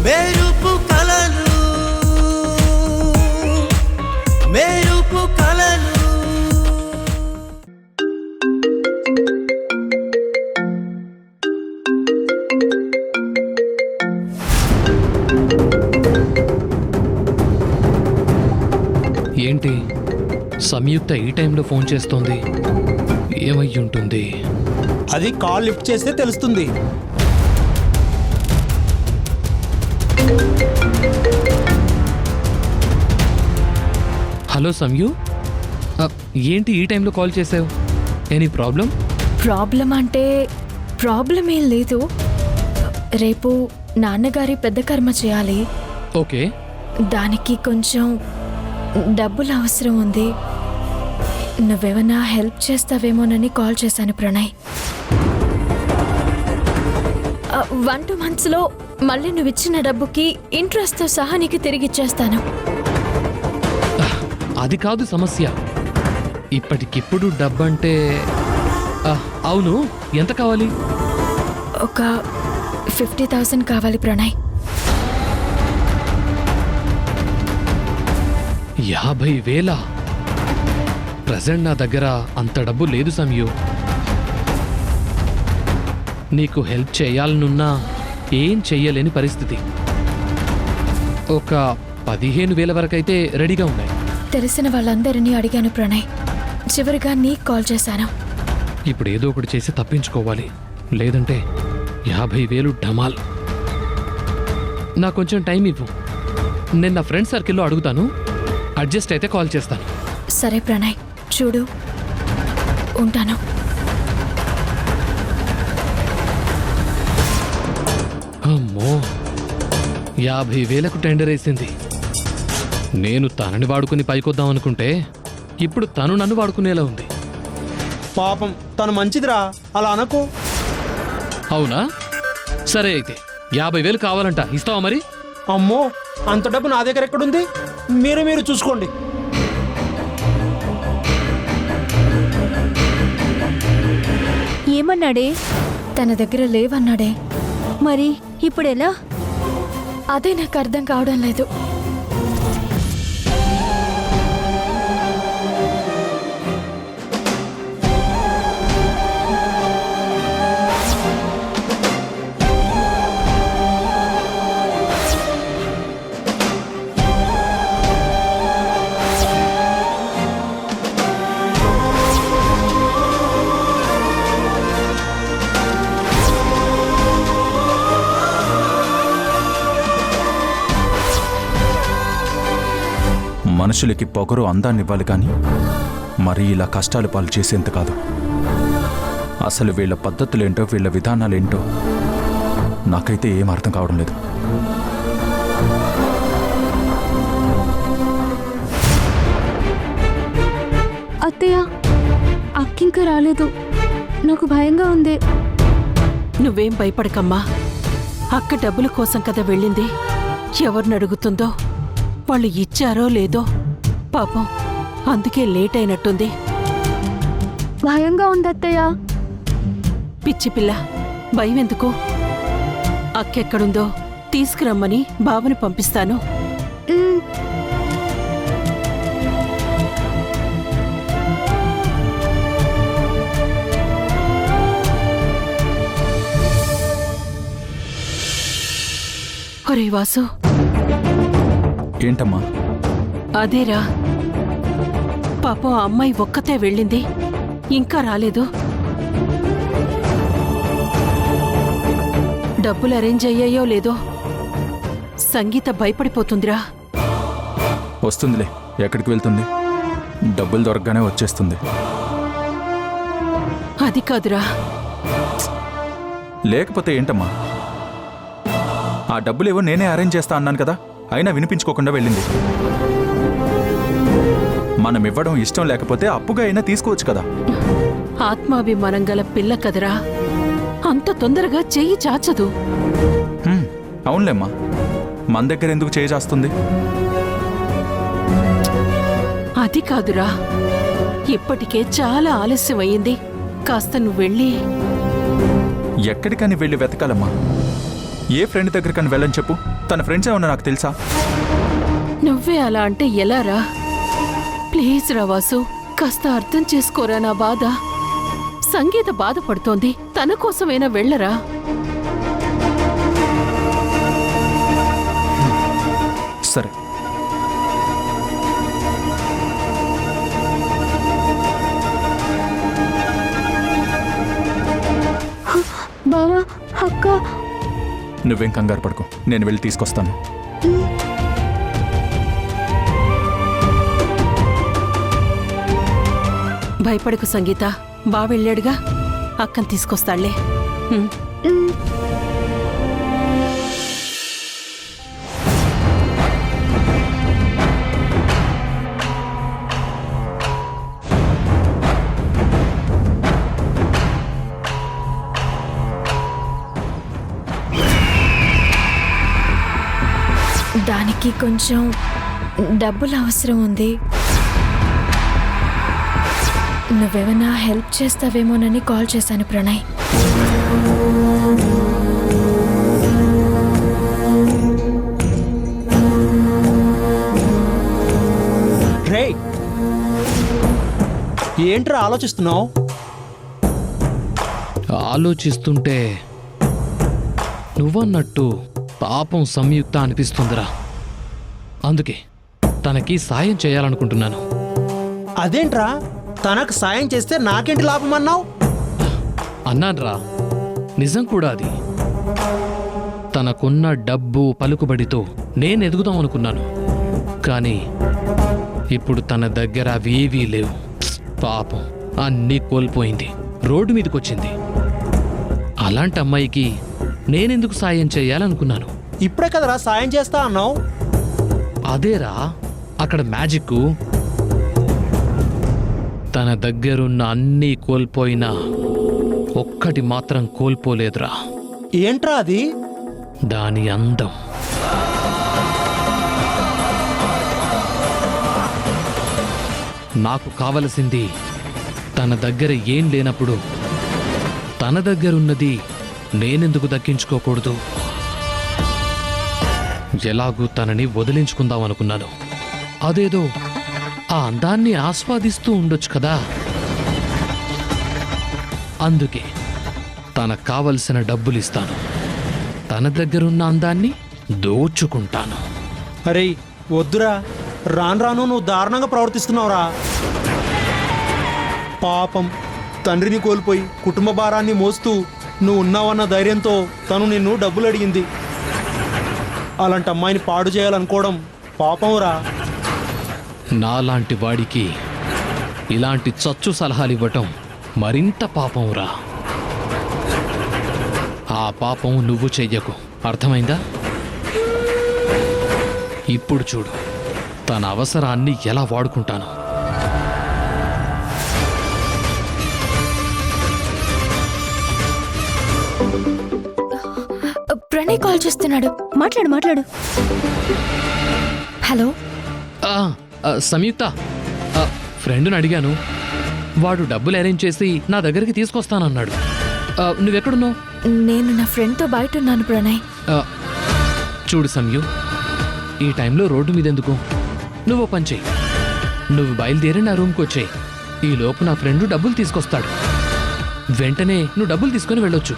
మెరుపు కలలు మెరుపు కలలు. ఏంటి సంయుక్త ఈ టైంలో ఫోన్ చేస్తోంది? ఏమయ్యి ఉంటుంది? అది కాల్ లిఫ్ట్ చేస్తే తెలుస్తుంది. హలో సంయు, ఏంటి ఈ టైంలో కాల్ చేసావు? Any problem? ప్రాబ్లం అంటే ప్రాబ్లం ఏం లేదు. రేపు నాన్నగారి పెద్ద కర్మ చేయాలి. ఓకే. దానికి కొంచెం డబ్బులు అవసరం ఉంది. నువ్వేమన్నా హెల్ప్ చేస్తావేమోనని కాల్ చేశాను ప్రణయ్. 1-2 monthsలో మళ్ళీ నువ్వు ఇచ్చిన డబ్బుకి ఇంట్రెస్ట్తో సహా నీకు తిరిగి ఇచ్చేస్తాను. అది కాదు సమస్య. ఇప్పటికిప్పుడు డబ్బంటే అవును, ఎంత కావాలి? ఒక 50,000 కావాలి ప్రణయ్. 50,000? ప్రజెంట్ నా దగ్గర అంత డబ్బు లేదు సంయు. నీకు హెల్ప్ చేయాలనున్నా ఏం చెయ్యలేని పరిస్థితి. ఒక 15,000 వరకైతే రెడీగా ఉన్నాయి. తెలిసిన వాళ్ళందరినీ అడిగాను ప్రణయ్. చివరిగా నీకు కాల్ చేశాను. ఇప్పుడు ఏదో ఒకటి చేసి తప్పించుకోవాలి, లేదంటే 50,000 డమాల్. నాకు కొంచెం టైం ఇవ్వు. నేను నా ఫ్రెండ్ సర్కిల్లో అడుగుతాను. అడ్జస్ట్ అయితే కాల్ చేస్తాను. సరే ప్రణయ్, చూడు, ఉంటాను. అమ్మో, 50,000కు టెండర్ వేసింది. నేను తనని వాడుకుని పైకొద్దాం అనుకుంటే ఇప్పుడు తను నన్ను వాడుకునేలా ఉంది. పాపం తను మంచిదిరా, అలా అనకు. అవునా? సరే అయితే 50,000 కావాలంట, ఇస్తావా మరి? అమ్మో, అంత డబ్బు నా దగ్గర ఎక్కడుంది? మీరు చూసుకోండి. ఏమన్నాడే? తన దగ్గర లేవన్నాడే. మరి ఇప్పుడెలా? అదే నాకు అర్థం కావడం లేదు. మనుషులకి పొగరు అందాన్నివ్వాలి కానీ మరీ ఇలా కష్టాలు పాలు చేసేంత కాదు. అసలు వీళ్ళ పద్ధతులేంటో, వీళ్ళ విధానాలేంటో నాకైతే ఏం అర్థం కావడం లేదు. అత్తయ్య, అక్కింక రాలేదు. నాకు భయంగా ఉంది. నువ్వేం భయపడకమ్మా. అక్క డబ్బుల కోసం కదా వెళ్ళింది. ఎవరిని అడుగుతుందో, వాళ్ళు ఇచ్చారో లేదో పాపం, అందుకే లేట్ అయినట్టుంది. భయంగా ఉంది అత్తయ్య. పిచ్చి పిల్ల, భయం ఎందుకు? అక్కెక్కడుందో తీసుకురమ్మని బావని పంపిస్తాను. ఒరే వాసు. ఏంటమ్మా? అదేరా, పాపం ఆ అమ్మాయి ఒక్కతే వెళ్ళింది, ఇంకా రాలేదు. డబ్బులు అరేంజ్ అయ్యాయో లేదో సంగీత భయపడిపోతుందిరా. వస్తుందిలే, ఎక్కడికి వెళ్తుంది? డబ్బులు దొరకగానే వచ్చేస్తుంది. అది కాదురా. లేకపోతే ఏంటమ్మా? ఆ డబ్బులేవో నేనే అరేంజ్ చేస్తా అన్నాను కదా, అయినా వినిపించుకోకుండా వెళ్ళింది. మనం ఇవ్వడం ఇష్టం లేకపోతే అప్పుగా అయినా తీసుకోవచ్చు కదా. ఆత్మాభిమానం గల పిల్ల కదరా, అంత తొందరగా చెయ్యి చాచదు. అవునులేమ్మా, మన దగ్గర ఎందుకు చేయి చాస్తుంది? అది కాదురా, ఇప్పటికే చాలా ఆలస్యం అయ్యింది. కాస్త నువ్వు వెళ్ళి. ఎక్కడికని వెళ్ళి వెతకాలమ్మా? ఏ ఫ్రెండ్ దగ్గరకని వెళ్ళని చెప్పు, తన ఫ్రెండ్స్ ఏమన్నా నాకు తెలుసా? నువ్వే అలా అంటే ఎలా రా? ప్లీజ్ రా వాసు, కాస్త అర్థం చేసుకోరా నా బాధ. సంగీత బాధపడుతోంది, తన కోసమైనా వెళ్ళరా. సరే, బావా, అక్క. నువ్వేం కంగారు పడుకో, నేను వెళ్ళి తీసుకొస్తాను. భయపడకు సంగీత, బా వెళ్ళాడుగా, అక్కని తీసుకొస్తాళ్లే. దానికి కొంచెం డబ్బులు అవసరం ఉంది. నువ్వేమైనా హెల్ప్ చేస్తావేమోనని కాల్ చేశాను ప్రణయ్. రే, ఏంట్రా ఆలోచిస్తున్నావు? ఆలోచిస్తుంటే నువ్వన్నట్టు పాపం సంయుక్త అనిపిస్తుందిరా. అందుకే తనకి సాయం చేయాలనుకుంటున్నాను. అదేంట్రా, తనకు సాయం చేస్తే నాకేంటి లాభం అన్నావు? అన్నాన్రా, నిజం కూడా అది. తనకున్న డబ్బు పలుకుబడితో నేను ఎదుగుదాం అనుకున్నాను. కానీ ఇప్పుడు తన దగ్గర అవేవీ లేవు. పాపం అన్నీ కోల్పోయింది, రోడ్డు మీదకొచ్చింది. అలాంటి అమ్మాయికి నేనెందుకు సాయం చేయాలనుకున్నాను. ఇప్పుడే కదరా సాయం చేస్తా అన్నావు. అదేరా అక్కడ మ్యాజిక్. తన దగ్గరున్న అన్నీ కోల్పోయినా ఒక్కటి మాత్రం కోల్పోలేదురా. ఏంట్రా అది? దాని అందం. నాకు కావలసింది తన దగ్గర ఏం లేనప్పుడు తన దగ్గరున్నది నేనెందుకు దక్కించుకోకూడదు. ఎలాగూ తనని వదిలించుకుందాం అనుకున్నాను. అదేదో ఆ అందాన్ని ఆస్వాదిస్తూ ఉండొచ్చు కదా. అందుకే తనకు కావలసిన డబ్బులిస్తాను, తన దగ్గరున్న అందాన్ని దోచుకుంటాను. అరే వద్దురా, రాను రాను నువ్వు దారుణంగా ప్రవర్తిస్తున్నావురా. పాపం తండ్రిని కోల్పోయి కుటుంబ భారాన్ని మోస్తూ నువ్వు ఉన్నావన్న ధైర్యంతో తను నిన్ను డబ్బులు అడిగింది. అలాంటి అమ్మాయిని పాడు చేయాలనుకోవడం పాపంరా. నాలాంటి వాడికి ఇలాంటి చచ్చు సలహాలు ఇవ్వటం మరింత పాపంరా. ఆ పాపం నువ్వు చెయ్యకు, అర్థమైందా? ఇప్పుడు చూడు తన అవసరాన్ని ఎలా వాడుకుంటాను. ప్రణయ్ కాల్ చేస్తున్నాడు. మాట్లాడు మాట్లాడు. హలో, సంయుక్త, ఫ్రెండ్ని అడిగాను. వాడు డబ్బులు అరేంజ్ చేసి నా దగ్గరికి తీసుకొస్తానన్నాడు. నువ్వెక్కడున్నావు? నేను నా ఫ్రెండ్తో బయట ఉన్నాను ప్రణయ్. చూడు సంయు, ఈ టైంలో రోడ్డు మీద ఎందుకు? నువ్వు పని చెయ్యి, నువ్వు బయలుదేరి నా రూమ్కి వచ్చేయి. ఈ లోపు నా ఫ్రెండ్ డబ్బులు తీసుకొస్తాడు. వెంటనే నువ్వు డబ్బులు తీసుకొని వెళ్ళొచ్చు.